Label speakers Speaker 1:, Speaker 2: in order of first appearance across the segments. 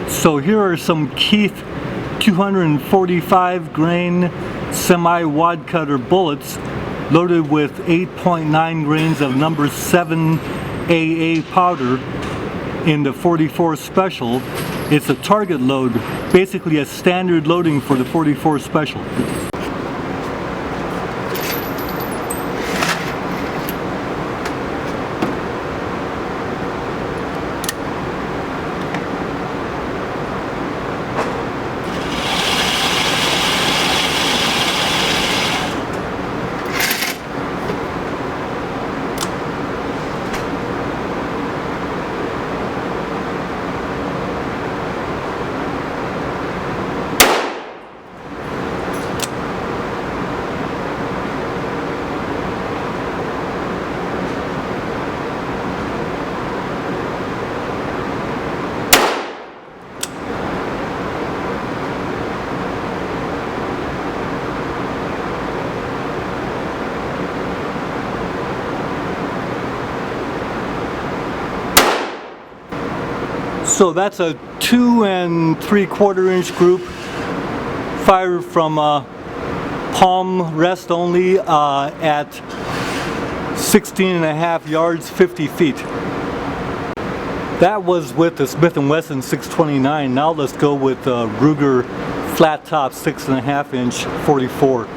Speaker 1: So here are some Keith 245 grain semi-Wadcutter bullets loaded with 8.9 grains of number 7 AA powder in the 44 Special. It's a target load, basically a standard loading for the 44 Special. So that's a 2 3/4 inch group fired from palm rest only at 16.5 yards, 50 feet. That was with the Smith & Wesson 629. Now let's go with Ruger FlatTop 6.5 inch 44.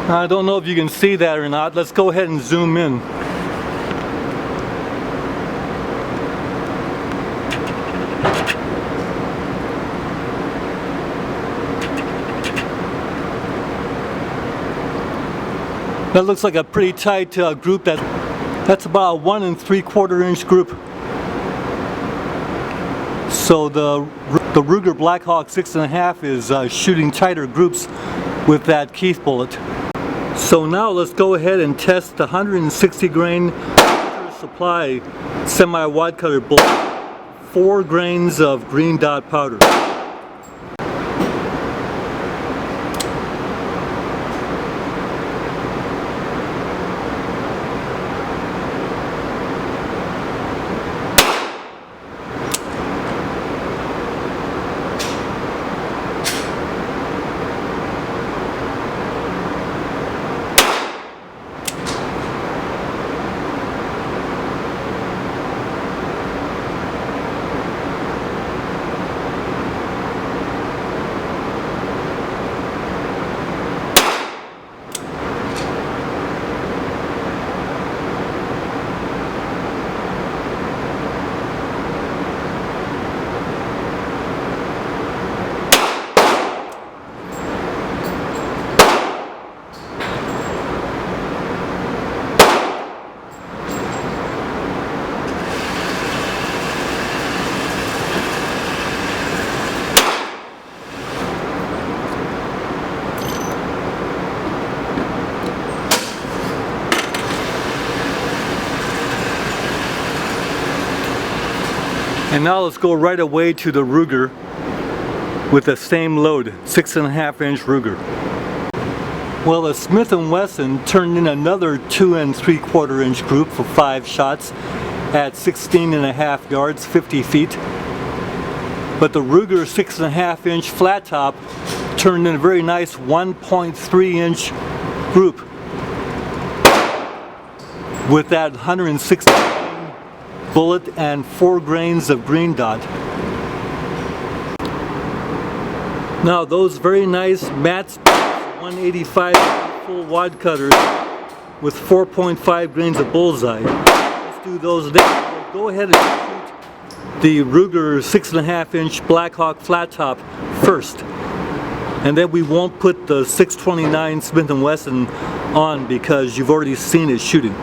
Speaker 1: I don't know if you can see that or not. Let's go ahead and zoom in. That looks like a pretty tight group. That's about a 1 3/4 inch group. So the Ruger Blackhawk 6.5 is shooting tighter groups with that Keith bullet. So now let's go ahead and test the 160 grain supply semi-Wadcutter bullet, 4 grains of green dot powder. And now let's go right away to the Ruger with the same load, 6.5 inch Ruger. Well, the Smith & Wesson turned in another 2 3/4 inch group for 5 shots at 16.5 yards, 50 feet. But the Ruger 6.5 inch flat top turned in a very nice 1.3 inch group with that 160 bullet and 4 grains of green dot. Now those very nice matte 185 full Wadcutters with 4.5 grains of Bullseye. Let's do those next. Go ahead and shoot the Ruger 6.5 inch Blackhawk flat top first. And then we won't put the 629 Smith & Wesson on because you've already seen it shooting.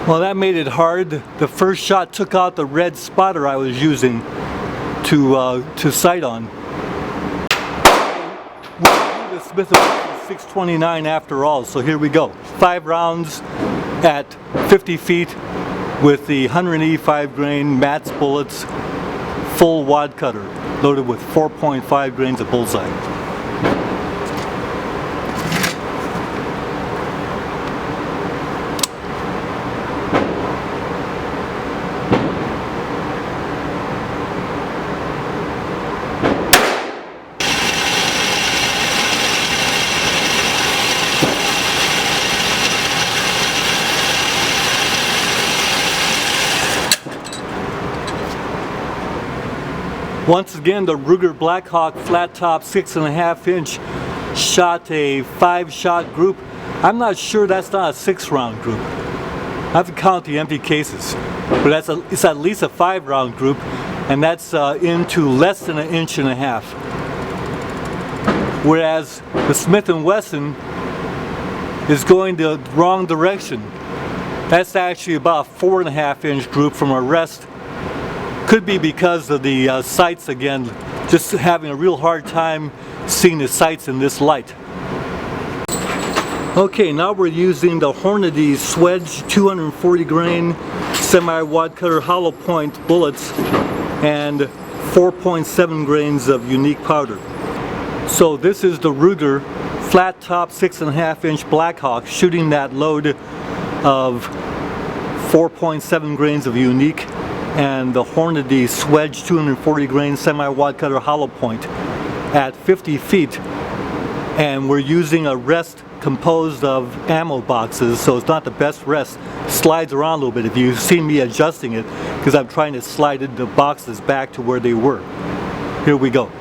Speaker 1: Well, that made it hard. The first shot took out the red spotter I was using to sight on. We'll do the Smith & Wesson 629 after all, so here we go. 5 rounds at 50 feet with the 185 grain Matz bullets, full Wadcutter, loaded with 4.5 grains of Bullseye. Once again, the Ruger Blackhawk flat top 6.5 inch shot a 5-shot group. I'm not sure that's not a 6-round group. I have to count the empty cases, but it's at least a 5-round group, and that's into less than 1.5 inches. Whereas the Smith & Wesson is going the wrong direction. That's actually about a 4.5 inch group from a rest. Could be because of the sights again, just having a real hard time seeing the sights in this light. Okay, now we're using the Hornady Swedge 240 grain semi-Wadcutter hollow point bullets and 4.7 grains of unique powder. So this is the Ruger flat top 6.5 inch Blackhawk shooting that load of 4.7 grains of unique, and the Hornady Swedge 240 grain semi-Wadcutter hollow point at 50 feet, and we're using a rest composed of ammo boxes, so it's not the best rest. Slides around a little bit if you see me adjusting it, because I'm trying to slide the boxes back to where they were. Here we go.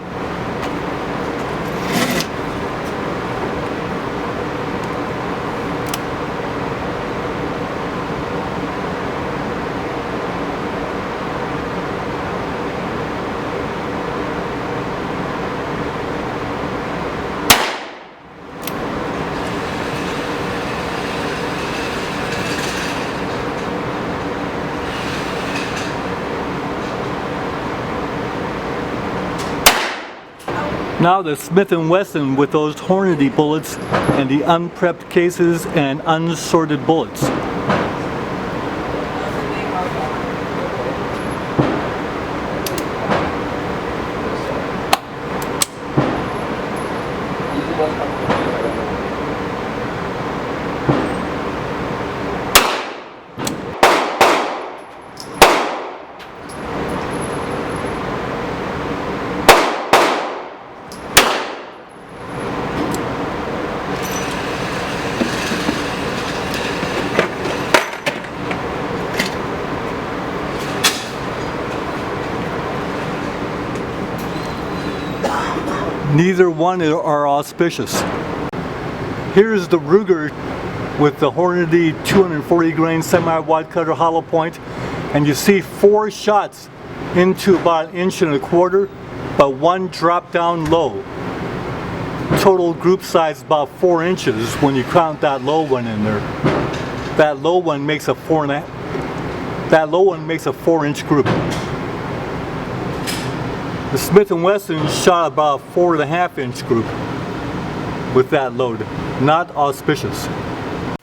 Speaker 1: Now the Smith & Wesson with those Hornady bullets and the unprepped cases and unsorted bullets. Neither one are auspicious. Here's the Ruger with the Hornady 240 grain semi-Wadcutter hollow point, and you see 4 shots into about 1.25 inches, but 1 drop down low. Total group size about 4 inches when you count that low one in there. That low one makes a 4-inch group. The Smith & Wesson shot about 4.5-inch group with that load. Not auspicious.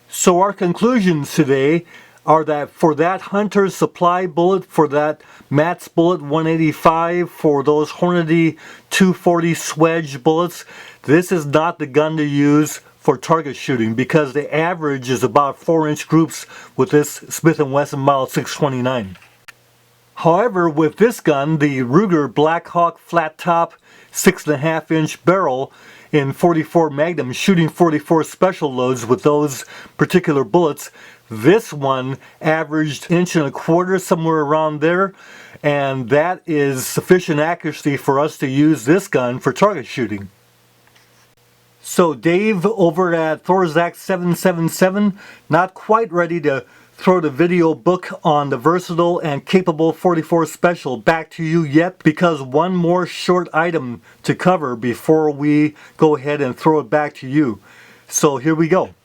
Speaker 1: So our conclusions today are that for that Hunter supply bullet, for that Matt's bullet 185, for those Hornady 240 Swedge bullets, this is not the gun to use for target shooting because the average is about 4-inch groups with this Smith & Wesson Model 629. However, with this gun, the Ruger Blackhawk FlatTop 6.5-inch barrel in 44 Magnum, shooting 44 special loads with those particular bullets, this one averaged 1.25 inches, somewhere around there, and that is sufficient accuracy for us to use this gun for target shooting. So Dave over at Thorzak777, not quite ready to throw the video book on the versatile and capable 44 Special back to you yet, because one more short item to cover before we go ahead and throw it back to you. So here we go.